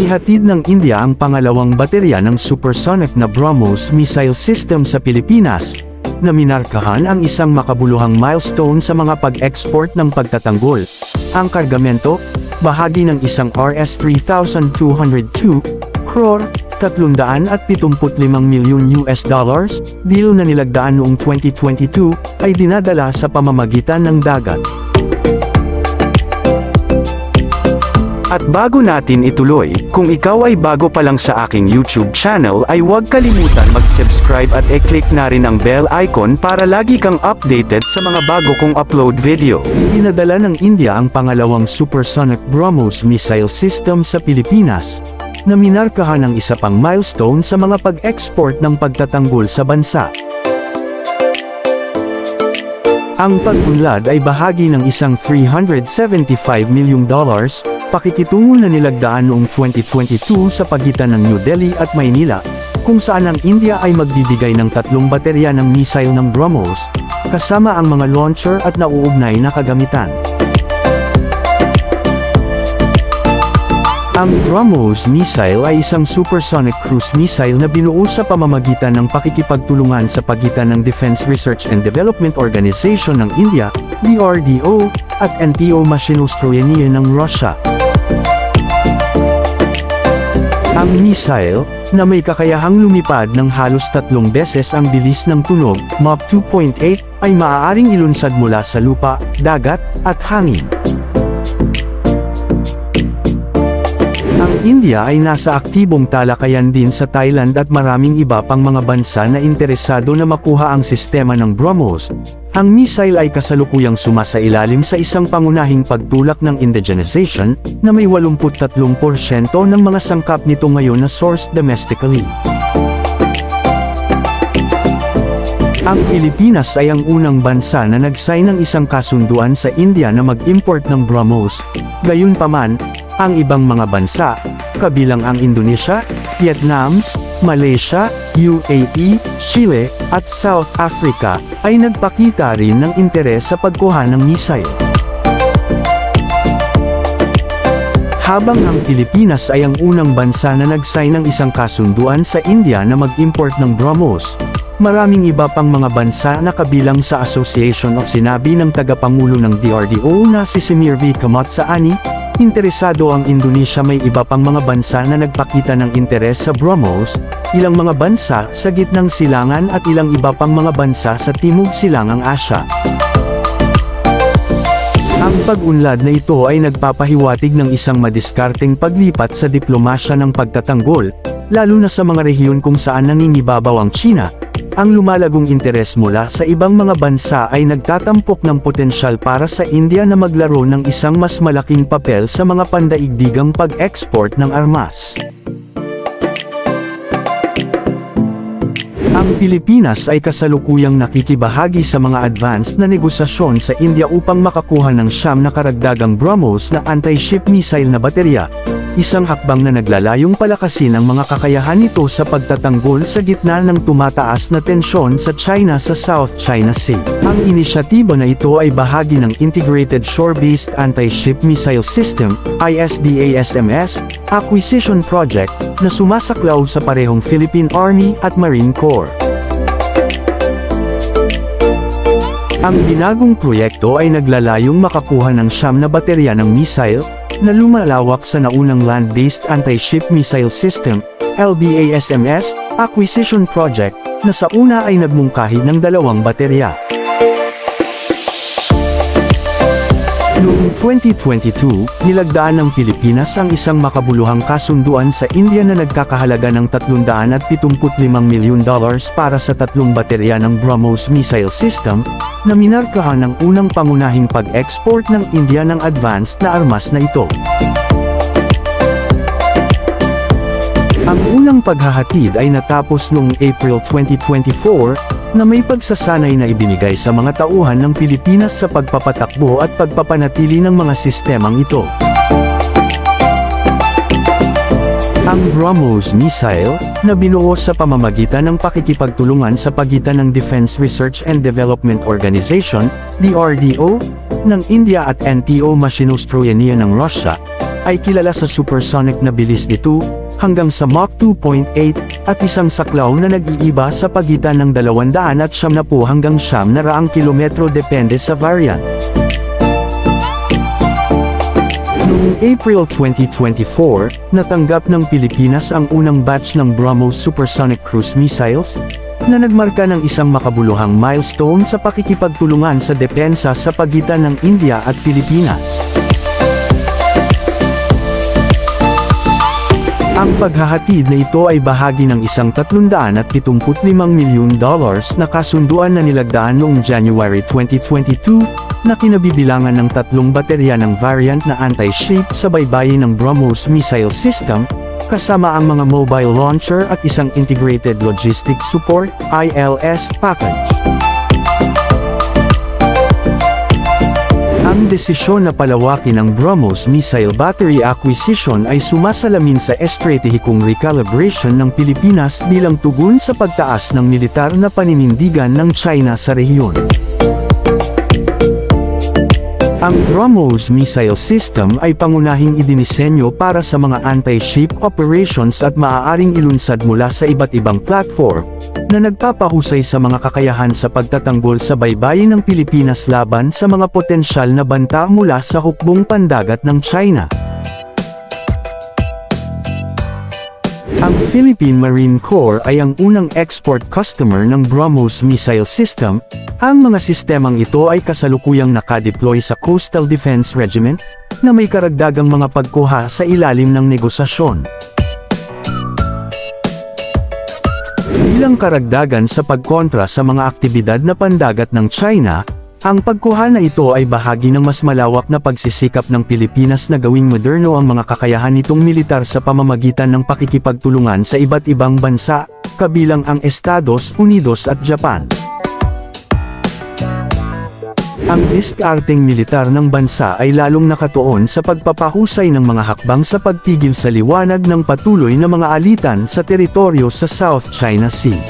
Inihatid ng India ang pangalawang baterya ng supersonic na BrahMos missile system sa Pilipinas, na minarkahan ang isang makabuluhang milestone sa mga pag-export ng pagtatanggol. Ang kargamento, bahagi ng isang Rs$3,202 crore, $375 milyon deal na nilagdaan noong 2022, ay dinadala sa pamamagitan ng dagat. At bago natin ituloy, kung ikaw ay bago pa lang sa aking YouTube channel ay huwag kalimutan mag-subscribe at i-click na rin ang bell icon para lagi kang updated sa mga bago kong upload video. Pinadala ng India ang pangalawang supersonic BrahMos missile system sa Pilipinas, na minarkahan ng isa pang milestone sa mga pag-export ng pagtatanggol sa bansa. Ang pag-unlad ay bahagi ng isang $375 million pakikitungo na nilagdaan noong 2022 sa pagitan ng New Delhi at Maynila, kung saan ang India ay magbibigay ng 3 baterya ng missile ng BrahMos, kasama ang mga launcher at nauugnay na kagamitan. Ang BrahMos missile ay isang supersonic cruise missile na binuo sa pamamagitan ng pakikipagtulungan sa pagitan ng Defense Research and Development Organization ng India, DRDO, at NTO Mashinostroyeniye ng Russia. Ang missile, na may kakayahang lumipad ng halos 3 beses ang bilis ng tunog, Mach 2.8, ay maaaring ilunsad mula sa lupa, dagat, at hangin. Ang India ay nasa aktibong talakayan din sa Thailand at maraming iba pang mga bansa na interesado na makuha ang sistema ng BrahMos. Ang missile ay kasalukuyang sumasailalim sa isang pangunahing pagtulak ng indigenization, na may 83% ng mga sangkap nito ngayon na sourced domestically. Ang Pilipinas ay ang unang bansa na nag-sign ng isang kasunduan sa India na mag-import ng BrahMos. Gayunpaman, ang ibang mga bansa, kabilang ang Indonesia, Vietnam, Malaysia, UAE, Chile, at South Africa, ay nagpakita rin ng interes sa pagkuha ng missile. Habang ang Pilipinas ay ang unang bansa na nag-sign ng isang kasunduan sa India na mag-import ng BrahMos, maraming iba pang mga bansa na kabilang sa Association of Sinabi ng Tagapangulo ng DRDO na si Semir V. Kamatsani, interesado ang Indonesia. May iba pang mga bansa na nagpakita ng interes sa BrahMos, ilang mga bansa sa gitnang silangan at ilang iba pang mga bansa sa Timog Silangang Asya. Ang pag-unlad na ito ay nagpapahiwatig ng isang madiskarteng paglipat sa diplomasya ng pagtatanggol, lalo na sa mga rehiyon kung saan nangingibabaw ang China. Ang lumalagong interes mula sa ibang mga bansa ay nagtatampok ng potensyal para sa India na maglaro ng isang mas malaking papel sa mga pandaigdigang pag-export ng armas. Ang Pilipinas ay kasalukuyang nakikibahagi sa mga advanced na negosasyon sa India upang makakuha ng 9 na karagdagang BrahMos na anti-ship missile na baterya, isang hakbang na naglalayong palakasin ang mga kakayahan nito sa pagtatanggol sa gitna ng tumataas na tensyon sa China sa South China Sea. Ang inisyatibo na ito ay bahagi ng Integrated Shore-Based Anti-Ship Missile System, ISDASMS, Acquisition Project, na sumasaklaw sa parehong Philippine Army at Marine Corps. Ang binagong proyekto ay naglalayong makakuha ng 9 na baterya ng missile, na lumalawak sa naunang Land-Based Anti-Ship Missile System, LBASMS, Acquisition Project, na sa una ay nagmungkahi ng 2 baterya. Noong 2022, nilagdaan ng Pilipinas ang isang makabuluhang kasunduan sa India na nagkakahalaga ng $375 milyon para sa 3 baterya ng BrahMos missile system, na minarkahan ng unang pangunahing pag-export ng India ng advanced na armas na ito. Ang unang paghahatid ay natapos noong April 2024, na may pagsasanay na ibinigay sa mga tauhan ng Pilipinas sa pagpapatakbo at pagpapanatili ng mga sistemang ito. Ang BrahMos missile, na binuo sa pamamagitan ng pakikipagtulungan sa pagitan ng Defense Research and Development Organization, DRDO, ng India at NTO Mashinostroyeniye ng Russia, ay kilala sa supersonic na bilis nito, hanggang sa Mach 2.8, at isang saklaw na nag-iiba sa pagitan ng 270 hanggang 900 kilometro depende sa variant. Noong April 2024, natanggap ng Pilipinas ang unang batch ng BrahMos supersonic cruise missiles, na nagmarka ng isang makabuluhang milestone sa pakikipagtulungan sa depensa sa pagitan ng India at Pilipinas. Ang paghahatid na ito ay bahagi ng isang $375 milyon na kasunduan na nilagdaan noong January 2022, na kinabibilangan ng 3 baterya ng variant na anti-ship sa baybayin ng BrahMos missile system, kasama ang mga mobile launcher at isang Integrated Logistics Support (ILS) package. Ang desisyon na palawakin ang BrahMos missile battery acquisition ay sumasalamin sa estratehikong recalibration ng Pilipinas bilang tugon sa pagtaas ng militar na paninindigan ng China sa rehiyon. Ang BrahMos missile system ay pangunahing idinisenyo para sa mga anti-ship operations at maaaring ilunsad mula sa iba't ibang platform, na nagpapahusay sa mga kakayahan sa pagtatanggol sa baybayin ng Pilipinas laban sa mga potensyal na banta mula sa hukbong pandagat ng China. Ang Philippine Marine Corps ay ang unang export customer ng BrahMos missile system. Ang mga sistemang ito ay kasalukuyang nakadeploy sa Coastal Defense Regiment, na may karagdagang mga pagkuha sa ilalim ng negosasyon. Bilang karagdagan sa pagkontra sa mga aktibidad na pandagat ng China, ang pagkuha na ito ay bahagi ng mas malawak na pagsisikap ng Pilipinas na gawing moderno ang mga kakayahan nitong militar sa pamamagitan ng pakikipagtulungan sa iba't ibang bansa, kabilang ang Estados Unidos at Japan. Ang diskarteng militar ng bansa ay lalong nakatuon sa pagpapahusay ng mga hakbang sa pagpigil sa liwanag ng patuloy na mga alitan sa teritoryo sa South China Sea.